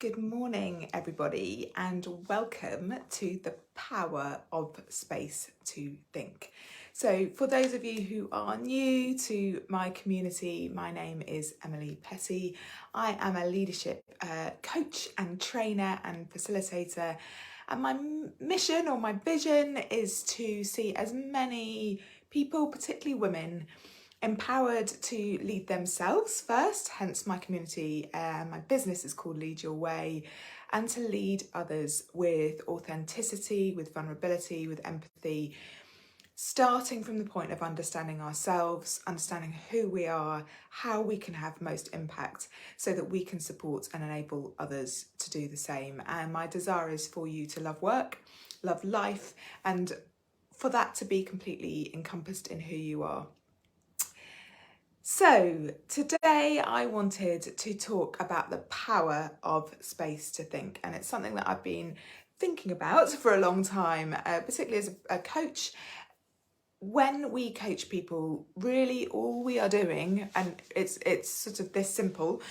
Good morning, everybody, and welcome to the power of space to think. So for those of you who are new to my community, my name is Emily Petty. I am a leadership coach and trainer and facilitator, and my mission or my vision is to see as many people, particularly women, empowered to lead themselves first, hence my community. My business is called Lead Your Way, and to lead others with authenticity, with vulnerability, with empathy, starting from the point of understanding ourselves, understanding who we are, how we can have most impact so that we can support and enable others to do the same. And my desire is for you to love work, love life, and for that to be completely encompassed in who you are. So today I wanted to talk about the power of space to think, and it's something that I've been thinking about for a long time, particularly as a coach. When we coach people, really all we are doing, and it's sort of this simple,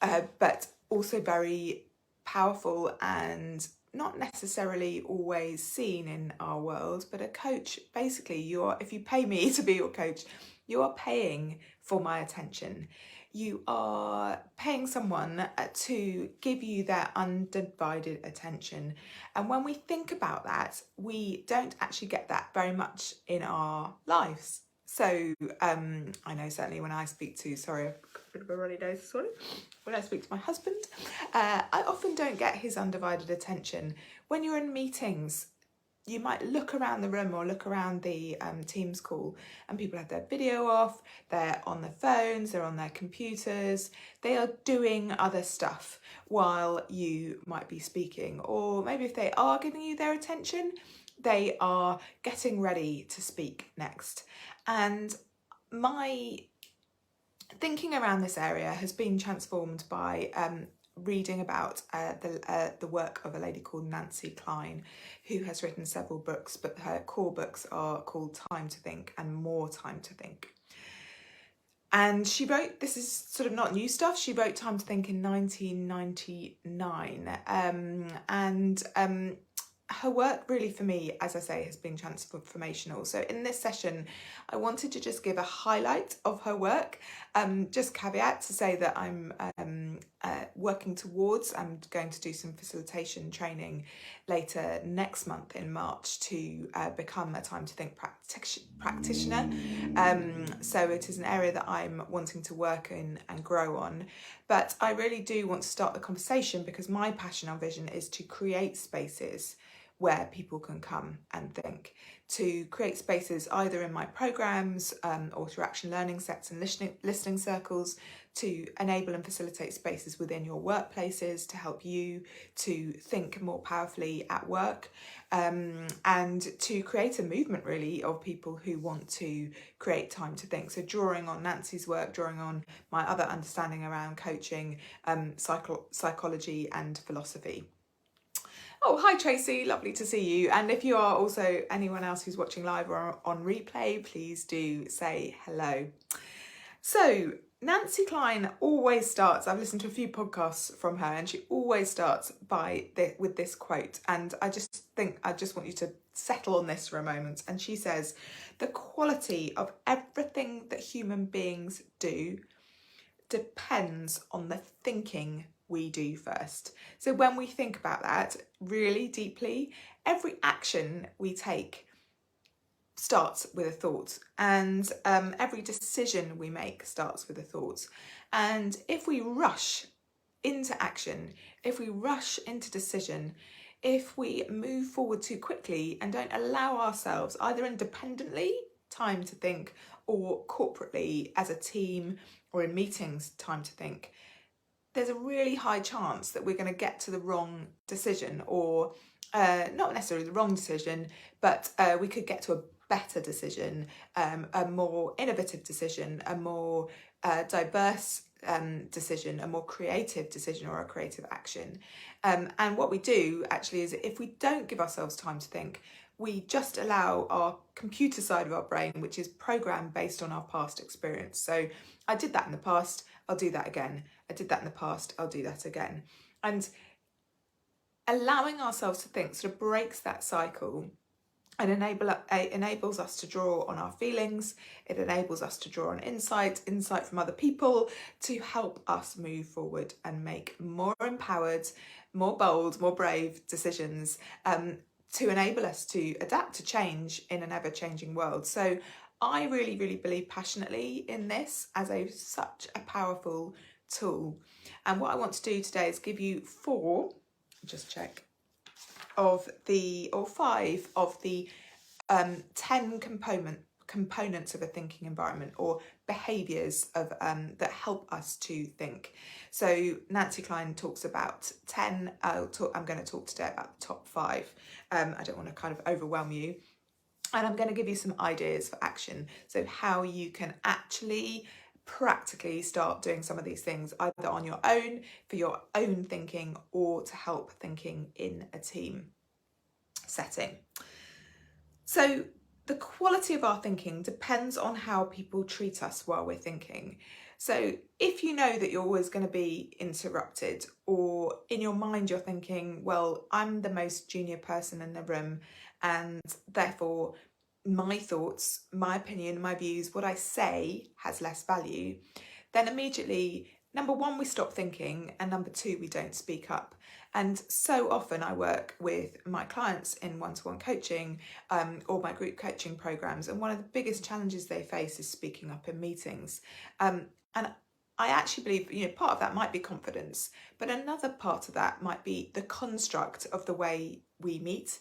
but also very powerful and not necessarily always seen in our world, but a coach, basically, if you pay me to be your coach, you are paying for my attention. You are paying someone to give you their undivided attention. And when we think about that, we don't actually get that very much in our lives. So I know certainly when I speak to, sorry, I've got a bit of a runny nose this morning. When I speak to my husband, I often don't get his undivided attention. When you're in meetings, you might look around the room or look around the Teams call and people have their video off, they're on their phones, they're on their computers, they are doing other stuff while you might be speaking. Or maybe if they are giving you their attention, they are getting ready to speak next. And my thinking around this area has been transformed by reading about the work of a lady called Nancy Kline, who has written several books, but her core books are called Time to Think and More Time to Think. And she wrote, this is sort of not new stuff, she wrote Time to Think in 1999. Her work really for me, as I say, has been transformational. So in this session, I wanted to just give a highlight of her work. Just caveat to say that I'm working towards, I'm going to do some facilitation training later next month in March to become a Time to Think practitioner. So it is an area that I'm wanting to work in and grow on. But I really do want to start the conversation because my passion and vision is to create spaces where people can come and think, to create spaces either in my programs or through action learning sets and listening circles, to enable and facilitate spaces within your workplaces to help you to think more powerfully at work, and to create a movement really of people who want to create time to think. So drawing on Nancy's work, drawing on my other understanding around coaching, psychology and philosophy. Oh, hi Tracy, lovely to see you. And if you are also anyone else who's watching live or on replay, please do say hello. So Nancy Kline always starts, I've listened to a few podcasts from her and she always starts with this quote. And I just want you to settle on this for a moment. And she says, the quality of everything that human beings do depends on the thinking we do first. So when we think about that really deeply, every action we take starts with a thought, and every decision we make starts with a thought. And if we rush into action, if we rush into decision, if we move forward too quickly and don't allow ourselves either independently time to think or corporately as a team or in meetings time to think, there's a really high chance that we're going to get to the wrong decision, or not necessarily the wrong decision, but we could get to a better decision, a more innovative decision, a more diverse decision, a more creative decision or a creative action. And what we do actually is if we don't give ourselves time to think, we just allow our computer side of our brain, which is programmed based on our past experience. So I did that in the past, I'll do that again. I did that in the past, I'll do that again. And allowing ourselves to think sort of breaks that cycle and enables us to draw on our feelings. It enables us to draw on insight from other people to help us move forward and make more empowered, more bold, more brave decisions, to enable us to adapt to change in an ever-changing world. So I really, really believe passionately in this as such a powerful tool. And what I want to do today is give you 5 of the 10 components of a thinking environment, or behaviours of that help us to think. So Nancy Kline talks about 10. I'm going to talk today about the top 5. I don't want to kind of overwhelm you. And I'm going to give you some ideas for action. So how you can actually practically start doing some of these things, either on your own, for your own thinking, or to help thinking in a team setting. So the quality of our thinking depends on how people treat us while we're thinking. So if you know that you're always going to be interrupted, or in your mind you're thinking, well, I'm the most junior person in the room, and therefore my thoughts, my opinion, my views, what I say has less value, then immediately, number 1, we stop thinking, and number 2, we don't speak up. And so often I work with my clients in one-to-one coaching, or my group coaching programs, and one of the biggest challenges they face is speaking up in meetings. And I actually believe, part of that might be confidence, but another part of that might be the construct of the way we meet,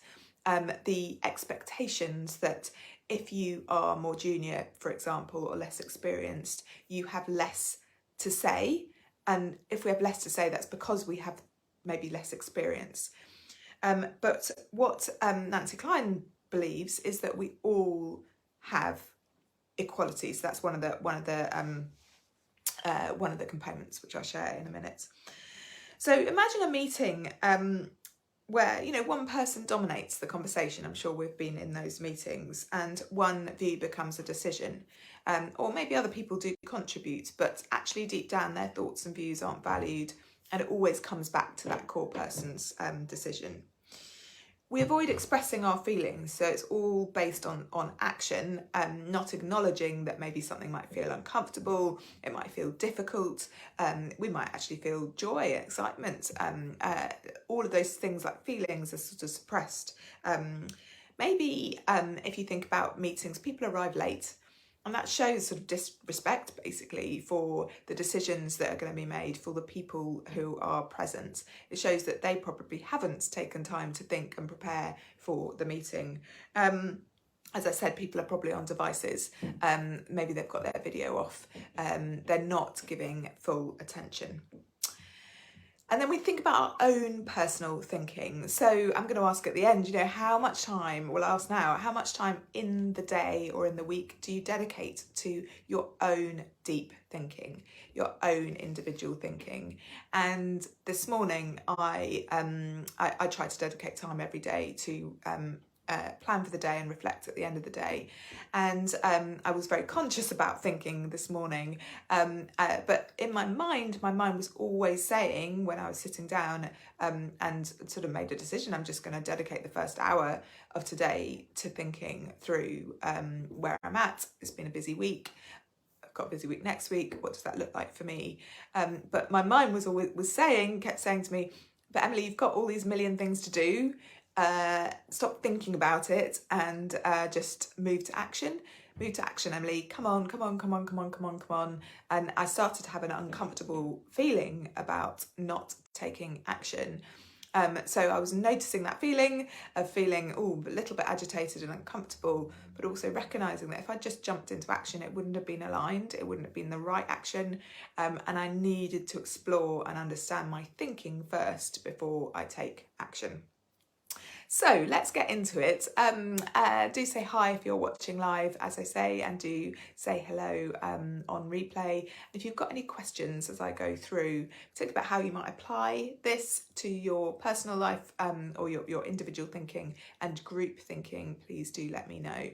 the expectations that if you are more junior, for example, or less experienced, you have less to say. And if we have less to say, that's because we have maybe less experience. But what Nancy Kline believes is that we all have equality. So that's one of the components, which I'll share in a minute. So imagine a meeting where one person dominates the conversation. I'm sure we've been in those meetings, and one view becomes a decision, or maybe other people do contribute, but actually deep down their thoughts and views aren't valued, and it always comes back to that core person's decision. We avoid expressing our feelings, so it's all based on action, not acknowledging that maybe something might feel uncomfortable, it might feel difficult, we might actually feel joy, excitement, all of those things like feelings are sort of suppressed. Maybe if you think about meetings, people arrive late, and that shows sort of disrespect, basically, for the decisions that are going to be made for the people who are present. It shows that they probably haven't taken time to think and prepare for the meeting. As I said, people are probably on devices. Maybe they've got their video off. They're not giving full attention. And then we think about our own personal thinking. So I'm going to ask at the end, how much time in the day or in the week do you dedicate to your own deep thinking, your own individual thinking? And this morning, I try to dedicate time every day to plan for the day and reflect at the end of the day. And I was very conscious about thinking this morning, but in my mind was always saying, when I was sitting down and sort of made a decision, I'm just going to dedicate the first hour of today to thinking through where I'm at. It's been a busy week. I've got a busy week next week. What does that look like for me? But my mind kept saying to me, but Emily, you've got all these million things to do. Stop thinking about it and just move to action. Move to action, Emily. Come on. And I started to have an uncomfortable feeling about not taking action. So I was noticing that feeling of feeling a little bit agitated and uncomfortable, but also recognising that if I just jumped into action, it wouldn't have been aligned, it wouldn't have been the right action, and I needed to explore and understand my thinking first before I take action. So let's get into it. Do say hi if you're watching live, as I say, and do say hello on replay. If you've got any questions as I go through, particularly about how you might apply this to your personal life or your individual thinking and group thinking, please do let me know.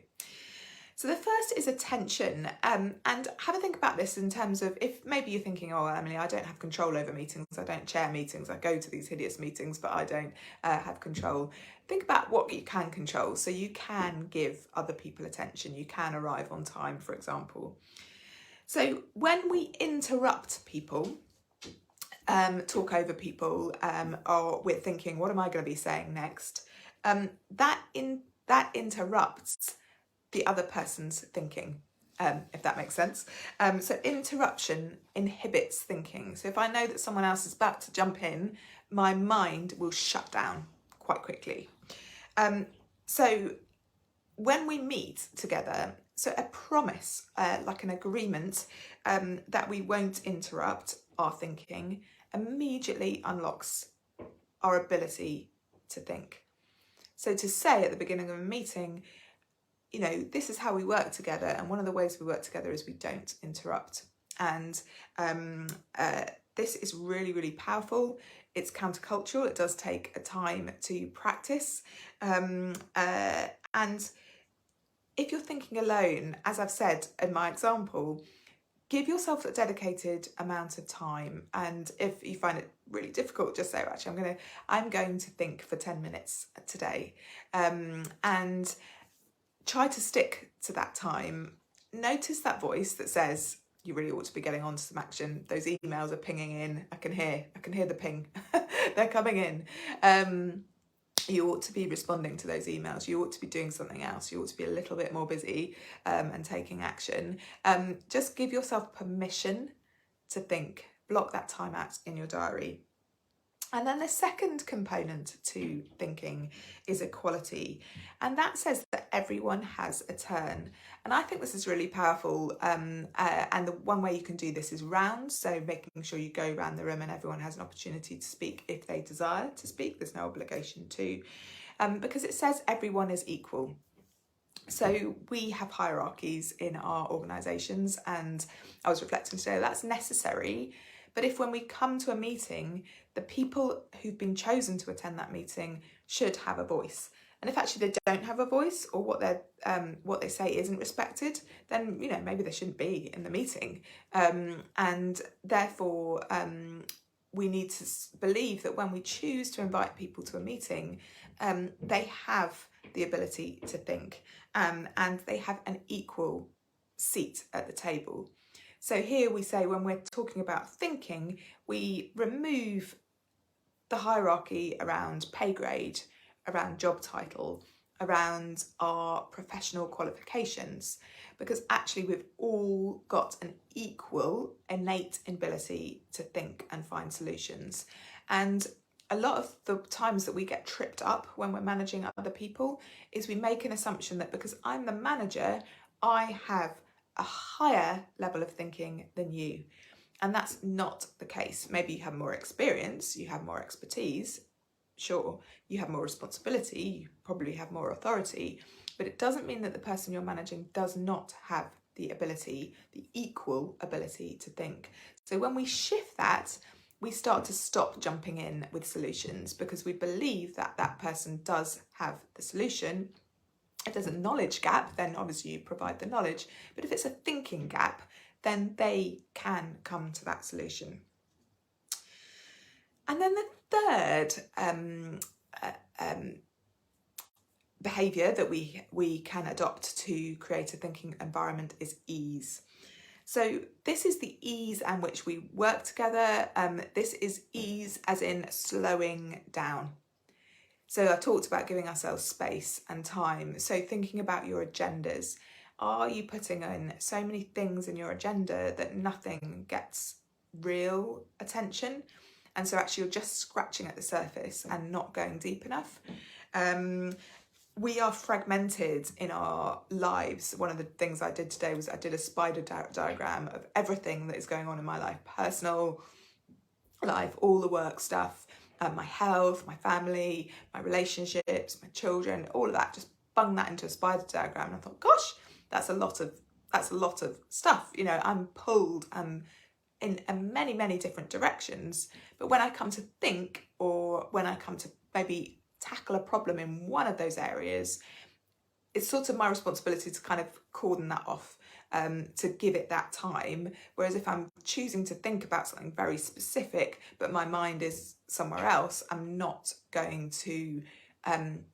So the first is attention, and have a think about this in terms of, if maybe you're thinking, oh, Emily, I don't have control over meetings, I don't chair meetings, I go to these hideous meetings, but I don't have control. Think about what you can control. So you can give other people attention, you can arrive on time, for example. So when we interrupt people, talk over people, or we're thinking, what am I going to be saying next? That interrupts the other person's thinking, if that makes sense. So interruption inhibits thinking. So if I know that someone else is about to jump in, my mind will shut down quite quickly. So when we meet together, so a promise, like an agreement, that we won't interrupt our thinking, immediately unlocks our ability to think. So to say at the beginning of a meeting, you know, this is how we work together, and one of the ways we work together is we don't interrupt. And this is really, really powerful. It's countercultural. It does take a time to practice. And if you're thinking alone, as I've said in my example, give yourself a dedicated amount of time. And if you find it really difficult, just say, actually, I'm going to think for 10 minutes today. And try to stick to that time. Notice that voice that says, you really ought to be getting on to some action. Those emails are pinging in. I can hear the ping. They're coming in. You ought to be responding to those emails. You ought to be doing something else. You ought to be a little bit more busy and taking action. Just give yourself permission to think. Block that time out in your diary. And then the second component to thinking is equality. And that says that everyone has a turn. And I think this is really powerful. And the one way you can do this is rounds. So making sure you go around the room and everyone has an opportunity to speak if they desire to speak. There's no obligation to, because it says everyone is equal. So we have hierarchies in our organisations, and I was reflecting today, that's necessary. But if when we come to a meeting, the people who've been chosen to attend that meeting should have a voice. And if actually they don't have a voice, or what they say isn't respected, then maybe they shouldn't be in the meeting. And therefore, we need to believe that when we choose to invite people to a meeting, they have the ability to think, and they have an equal seat at the table. So here we say, when we're talking about thinking, we remove the hierarchy around pay grade, around job title, around our professional qualifications, because actually we've all got an equal innate ability to think and find solutions. And a lot of the times that we get tripped up when we're managing other people is we make an assumption that because I'm the manager, I have a higher level of thinking than you. And that's not the case. Maybe you have more experience, you have more expertise, sure, you have more responsibility, you probably have more authority, but it doesn't mean that the person you're managing does not have the ability, the equal ability to think. So when we shift that, we start to stop jumping in with solutions, because we believe that that person does have the solution. If there's a knowledge gap, then obviously you provide the knowledge. But if it's a thinking gap, then they can come to that solution. And then the third behaviour that we can adopt to create a thinking environment is ease. So this is the ease in which we work together. This is ease as in slowing down. So I've talked about giving ourselves space and time. So thinking about your agendas. Are you putting in so many things in your agenda that nothing gets real attention? And so actually you're just scratching at the surface and not going deep enough. We are fragmented in our lives. One of the things I did today was I did a spider diagram of everything that is going on in my life, personal life, all the work stuff, my health, my family, my relationships, my children, all of that, just bung that into a spider diagram. And I thought, gosh, that's a lot of stuff. I'm pulled in many, many different directions. But when I come to think, or when I come to maybe tackle a problem in one of those areas, it's sort of my responsibility to kind of cordon that off, to give it that time. Whereas if I'm choosing to think about something very specific, but my mind is somewhere else, I'm not going to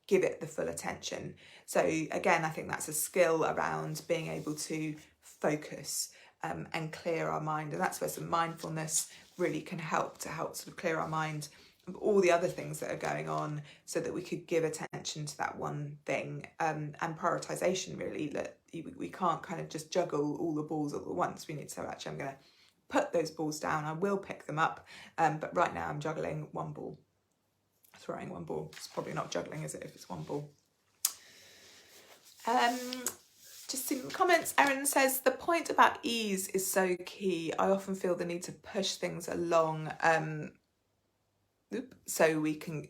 give it the full attention. So again, I think that's a skill around being able to focus and clear our mind. And that's where some mindfulness really can help sort of clear our mind of all the other things that are going on, so that we could give attention to that one thing, and prioritization, really, that we can't kind of just juggle all the balls all at once. We need to say, actually, I'm going to put those balls down, I will pick them up, but right now I'm juggling one ball, throwing one ball. It's probably not juggling, is it, if it's one ball? Just some comments. Erin says, the point about ease is so key. I often feel the need to push things along so we can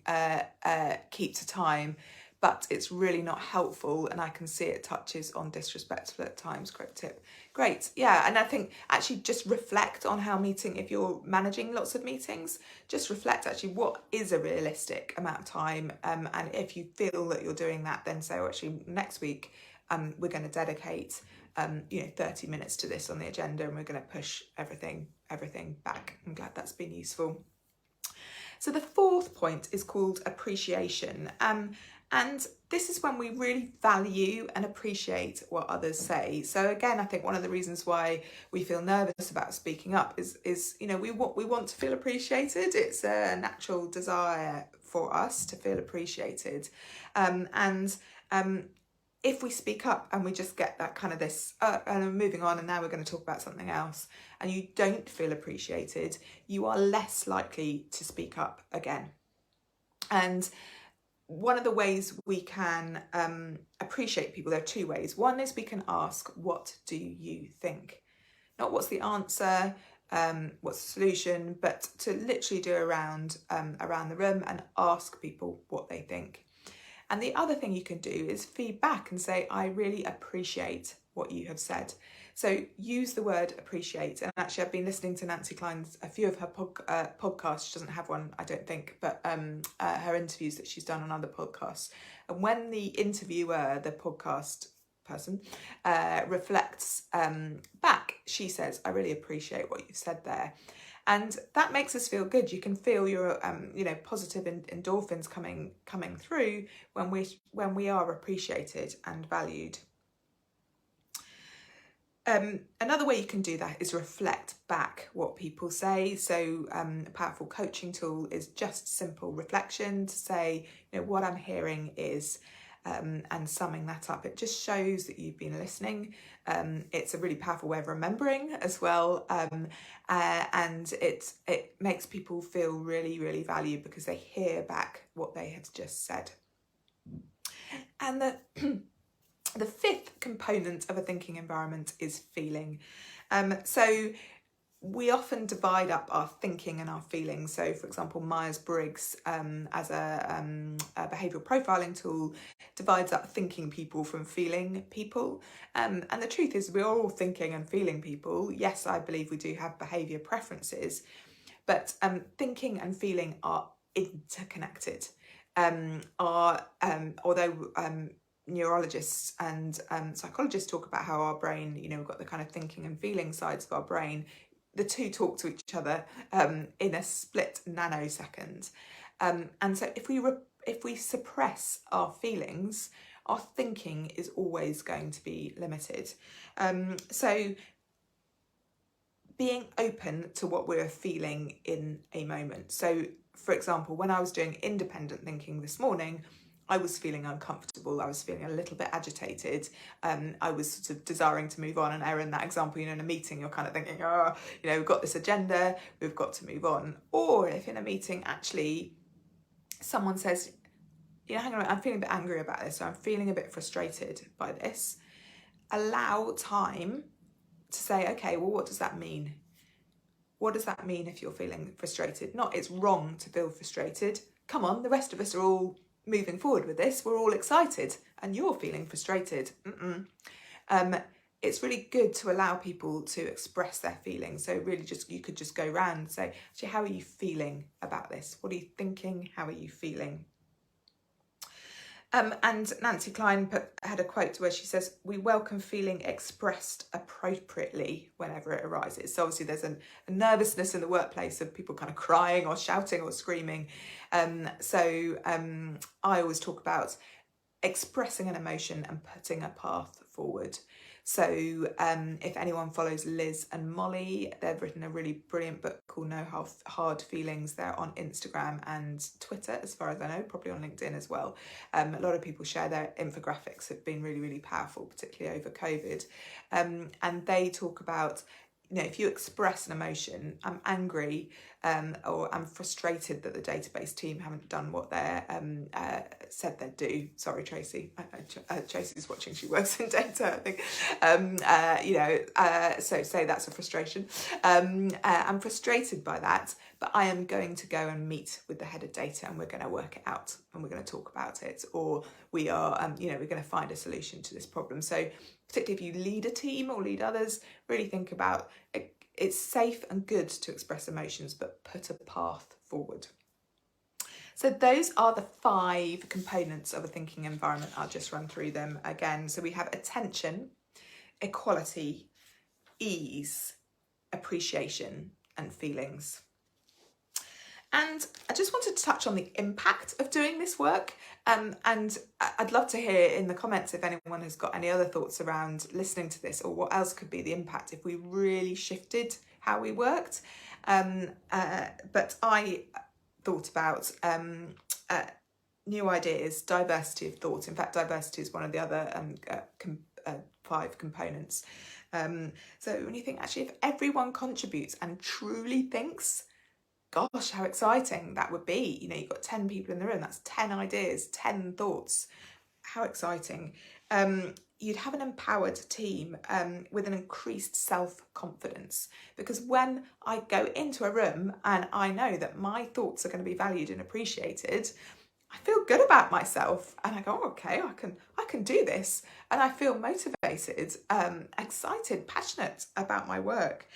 keep to time, but it's really not helpful, and I can see it touches on disrespectful at times. Great tip. Great. Yeah, and I think actually just reflect on how if you're managing lots of meetings, just reflect actually what is a realistic amount of time, and if you feel that you're doing that, then say, oh, actually next week we're going to dedicate 30 minutes to this on the agenda, and we're going to push everything back. I'm glad that's been useful. So the fourth point is called appreciation. And this is when we really value and appreciate what others say. So again, I think one of the reasons why we feel nervous about speaking up is we want to feel appreciated. It's a natural desire for us to feel appreciated. If we speak up and we just get that kind of this, and I'm moving on and now we're going to talk about something else, and you don't feel appreciated, you are less likely to speak up again. And one of the ways we can appreciate people, there are two ways. One is we can ask, what do you think? Not what's the answer, what's the solution, but to literally do around the room and ask people what they think. And the other thing you can do is feedback and say, I really appreciate what you have said. So use the word appreciate. And actually, I've been listening to Nancy Kline's, a few of her podcasts. She doesn't have one, I don't think, but her interviews that she's done on other podcasts. And when the interviewer, the podcast person, reflects back, she says, I really appreciate what you've said there. And that makes us feel good. You can feel your positive endorphins coming through when we are appreciated and valued. Another way you can do that is reflect back what people say. So a powerful coaching tool is just simple reflection to say, what I'm hearing is, and summing that up. It just shows that you've been listening. It's a really powerful way of remembering as well. And it makes people feel really, really valued because they hear back what they have just said. And the fifth component of a thinking environment is feeling. So we often divide up our thinking and our feelings. So, for example, Myers-Briggs, as a behavioural profiling tool, divides up thinking people from feeling people. And the truth is, we're all thinking and feeling people. Yes, I believe we do have behaviour preferences, but thinking and feeling are interconnected. Although neurologists and psychologists talk about how our brain, we've got the kind of thinking and feeling sides of our brain. The two talk to each other in a split nanosecond. And so if we suppress our feelings, our thinking is always going to be limited. So being open to what we're feeling in a moment. So, for example, when I was doing independent thinking this morning, I was feeling uncomfortable. I was feeling a little bit agitated. I was sort of desiring to move on. And Erin, that example, in a meeting, you're kind of thinking, we've got this agenda, we've got to move on. Or if in a meeting, actually, someone says, hang on, I'm feeling a bit angry about this, so I'm feeling a bit frustrated by this. Allow time to say, okay, well, what does that mean? What does that mean if you're feeling frustrated? Not it's wrong to feel frustrated. Come on, the rest of us are all moving forward with this, we're all excited and you're feeling frustrated. It's really good to allow people to express their feelings. So really you could just go around and say, actually, how are you feeling about this? What are you thinking? How are you feeling? And Nancy Kline had a quote where she says, "We welcome feeling expressed appropriately whenever it arises." So obviously there's a nervousness in the workplace of people kind of crying or shouting or screaming. I always talk about expressing an emotion and putting a path forward. So if anyone follows Liz and Molly, they've written a really brilliant book called No Hard Feelings. They're on Instagram and Twitter, as far as I know, probably on LinkedIn as well. A lot of people share their infographics, have been really, really powerful, particularly over COVID. And they talk about, if you express an emotion, I'm angry, or I'm frustrated that the database team haven't done what they said they'd do. Sorry, Tracy. Tracy's watching. She works in data, I think. So say that's a frustration. I'm frustrated by that, but I am going to go and meet with the head of data, and we're going to work it out, and we're going to talk about it, or we are, we're going to find a solution to this problem. So particularly if you lead a team or lead others, really think about it's safe and good to express emotions, but put a path forward. So those are the 5 components of a thinking environment. I'll just run through them again. So we have attention, equality, ease, appreciation, and feelings. And I just wanted to touch on the impact of doing this work. And I'd love to hear in the comments if anyone has got any other thoughts around listening to this, or what else could be the impact if we really shifted how we worked. But I thought about new ideas, diversity of thought. In fact, diversity is one of the other 5 components. So when you think, actually, if everyone contributes and truly thinks, gosh, how exciting that would be. You've got 10 people in the room, that's 10 ideas, 10 thoughts. How exciting. You'd have an empowered team with an increased self-confidence, because when I go into a room and I know that my thoughts are going to be valued and appreciated, I feel good about myself, and I go, okay, I can do this, and I feel motivated, excited, passionate about my work.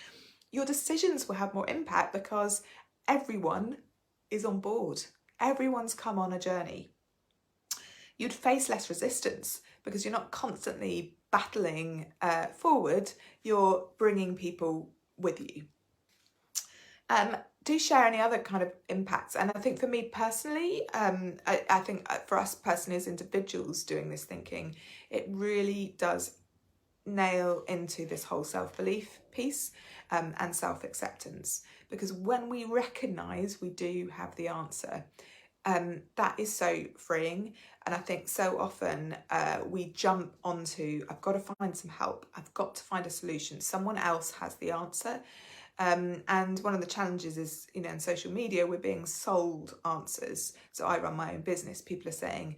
Your decisions will have more impact because everyone is on board. Everyone's come on a journey. You'd face less resistance because you're not constantly battling forward, you're bringing people with you. Do share any other kind of impacts. And I think for me personally, I think for us personally as individuals doing this thinking, it really does nail into this whole self-belief piece and self-acceptance, because when we recognise we do have the answer, that is so freeing. And I think so often we jump onto, I've got to find some help, I've got to find a solution, someone else has the answer. And one of the challenges is, in social media, we're being sold answers. So I run my own business, people are saying,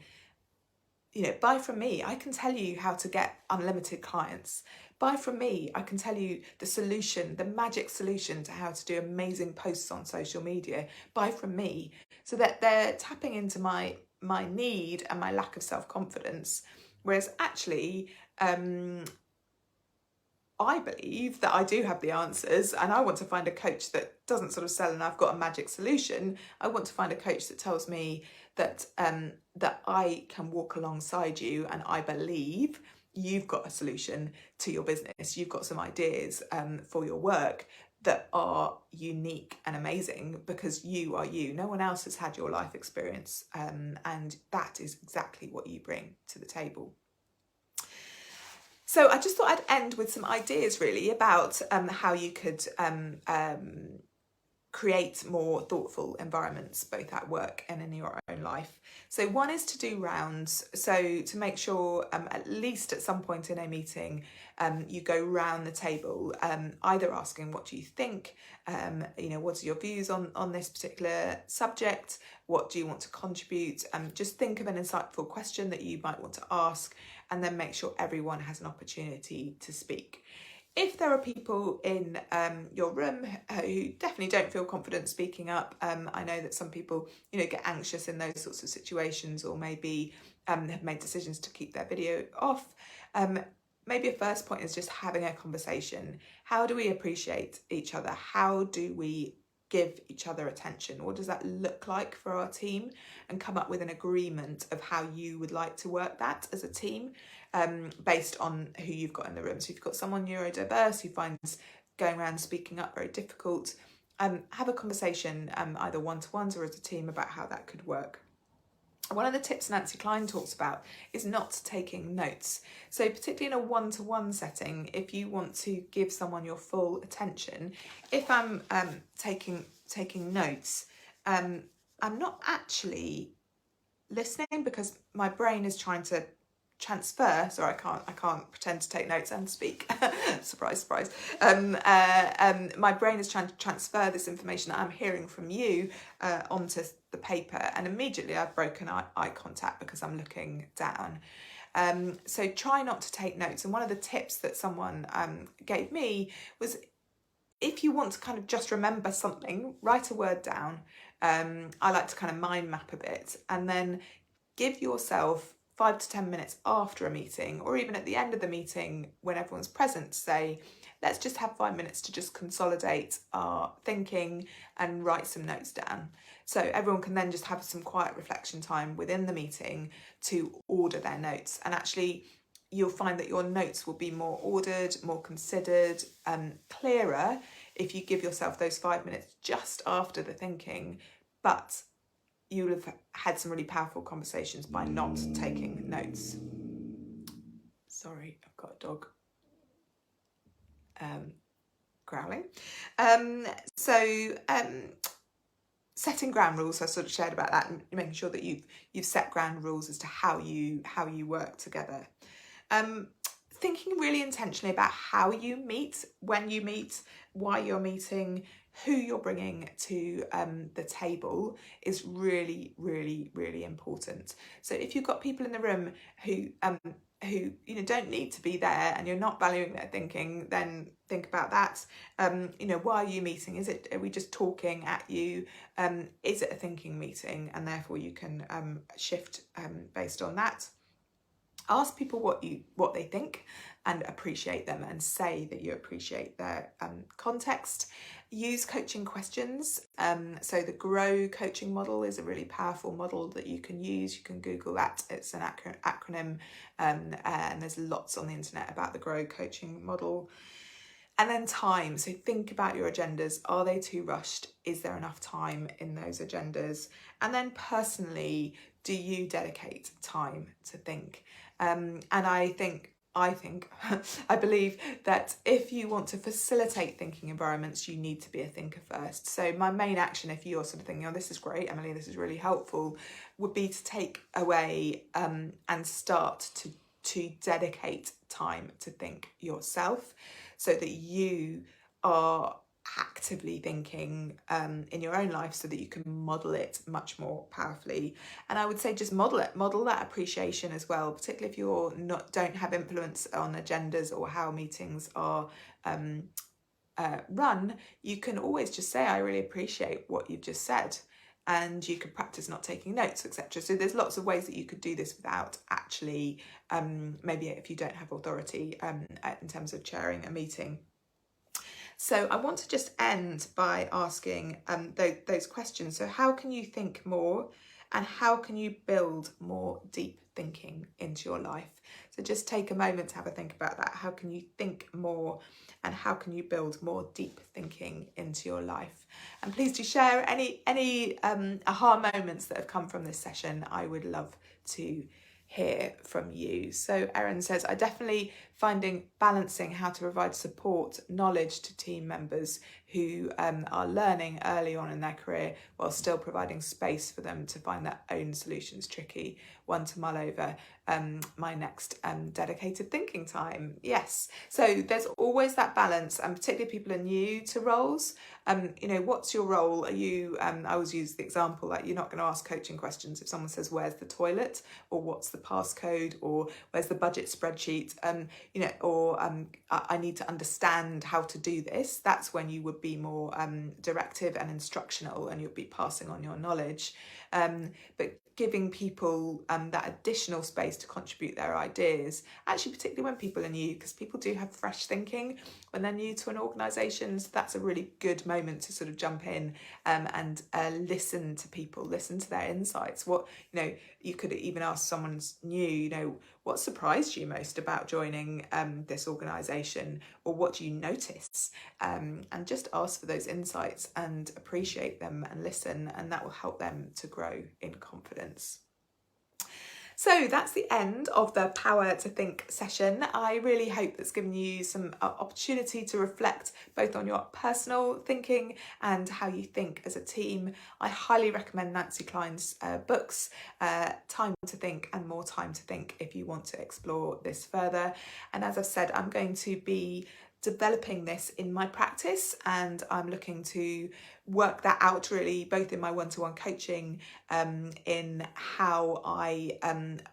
buy from me, I can tell you how to get unlimited clients. Buy from me, I can tell you the solution, the magic solution to how to do amazing posts on social media. Buy from me. So that they're tapping into my need and my lack of self-confidence. Whereas actually, I believe that I do have the answers, and I want to find a coach that doesn't sort of sell and I've got a magic solution. I want to find a coach that tells me that that I can walk alongside you, and I believe you've got a solution to your business. You've got some ideas for your work that are unique and amazing because you are you. No one else has had your life experience, and that is exactly what you bring to the table. So I just thought I'd end with some ideas really about how you could create more thoughtful environments, both at work and in your own life. So one is to do rounds. So to make sure at least at some point in a meeting, you go round the table, either asking, what do you think? What are your views on this particular subject? What do you want to contribute? Just think of an insightful question that you might want to ask, and then make sure everyone has an opportunity to speak. If there are people in your room who definitely don't feel confident speaking up, I know that some people, get anxious in those sorts of situations, or maybe have made decisions to keep their video off. Maybe a first point is just having a conversation. How do we appreciate each other? How do we give each other attention? What does that look like for our team? And come up with an agreement of how you would like to work that as a team, based on who you've got in the room. So if you've got someone neurodiverse who finds going around speaking up very difficult, have a conversation, either one-to-ones or as a team, about how that could work. One of the tips Nancy Kline talks about is not taking notes. So particularly in a one-to-one setting, if you want to give someone your full attention, if I'm taking notes, I'm not actually listening, because my brain is trying to transfer. So I can't pretend to take notes and speak. Surprise, surprise. My brain is trying to transfer this information that I'm hearing from you onto the paper, and immediately I've broken eye contact because I'm looking down. So try not to take notes. And one of the tips that someone gave me was, if you want to kind of just remember something, write a word down. I like to kind of mind map a bit, and then give yourself 5 to 10 minutes after a meeting, or even at the end of the meeting when everyone's present, say, let's just have 5 minutes to just consolidate our thinking and write some notes down. So everyone can then just have some quiet reflection time within the meeting to order their notes. And actually, you'll find that your notes will be more ordered, more considered, clearer if you give yourself those 5 minutes just after the thinking. But you'll have had some really powerful conversations by not taking notes. Sorry, I've got a dog growling. Setting ground rules, I sort of shared about that, and making sure that you've set ground rules as to how you work together. Thinking really intentionally about how you meet, when you meet, why you're meeting, who you're bringing to the table is really, really, really important. So if you've got people in the room who don't need to be there, and you're not valuing their thinking, then think about that. Why are you meeting? Are we just talking at you? Is it a thinking meeting? And therefore you can shift based on that. Ask people what they think, and appreciate them, and say that you appreciate their context. Use coaching questions. So the GROW coaching model is a really powerful model that you can use. You can Google that. It's an acronym, and there's lots on the internet about the GROW coaching model. And then time. So think about your agendas. Are they too rushed? Is there enough time in those agendas? And then personally, do you dedicate time to think? And I believe that if you want to facilitate thinking environments, you need to be a thinker first. So my main action, if you're sort of thinking, oh, this is great, Emily, this is really helpful, would be to take away and start to dedicate time to think yourself, so that you are actively thinking in your own life, so that you can model it much more powerfully. And I would say just model that appreciation as well, particularly if you're don't have influence on agendas or how meetings are run. You can always just say, I really appreciate what you've just said, and you could practice not taking notes, etc. So there's lots of ways that you could do this without actually, maybe if you don't have authority in terms of chairing a meeting. So I want to just end by asking those questions. So how can you think more, and how can you build more deep thinking into your life? So just take a moment to have a think about that. How can you think more, and how can you build more deep thinking into your life? And please do share any aha moments that have come from this session. I would love to hear from you. So Erin says, I definitely finding balancing how to provide support, knowledge to team members who are learning early on in their career, while still providing space for them to find their own solutions tricky. One to mull over my next dedicated thinking time. Yes, so there's always that balance, and particularly people are new to roles. What's your role? Are you, I always use the example that you're not going to ask coaching questions if someone says, where's the toilet, or what's the passcode, or where's the budget spreadsheet, or I need to understand how to do this. That's when you would be more directive and instructional, and you'll be passing on your knowledge. But giving people that additional space to contribute their ideas, actually particularly when people are new, because people do have fresh thinking when they're new to an organisation. So that's a really good moment to sort of jump in and listen to people, listen to their insights. What, you could even ask someone's new, what surprised you most about joining this organisation, or what do you notice? And just ask for those insights and appreciate them and listen, and that will help them to grow in confidence. So that's the end of the Power to Think session. I really hope that's given you some opportunity to reflect both on your personal thinking and how you think as a team. I highly recommend Nancy Kline's books, Time to Think and More Time to Think, if you want to explore this further. And as I've said, I'm going to be developing this in my practice, and I'm looking to work that out really both in my one-to-one coaching, in how I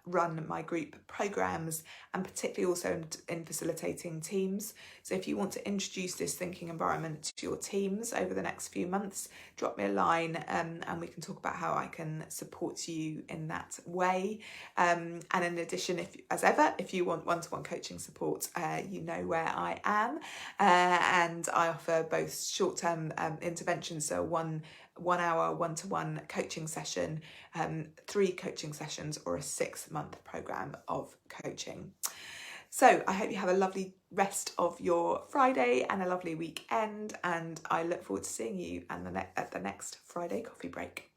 run my group programs, and particularly also in facilitating teams. So if you want to introduce this thinking environment to your teams over the next few months, drop me a line and we can talk about how I can support you in that way. And in addition, if you want one-to-one coaching support, you know where I am, and I offer both short-term interventions, so one hour one-to-one coaching session, 3 coaching sessions, or a 6-month program of coaching. So I hope you have a lovely rest of your Friday and a lovely weekend, and I look forward to seeing you at the next Friday coffee break.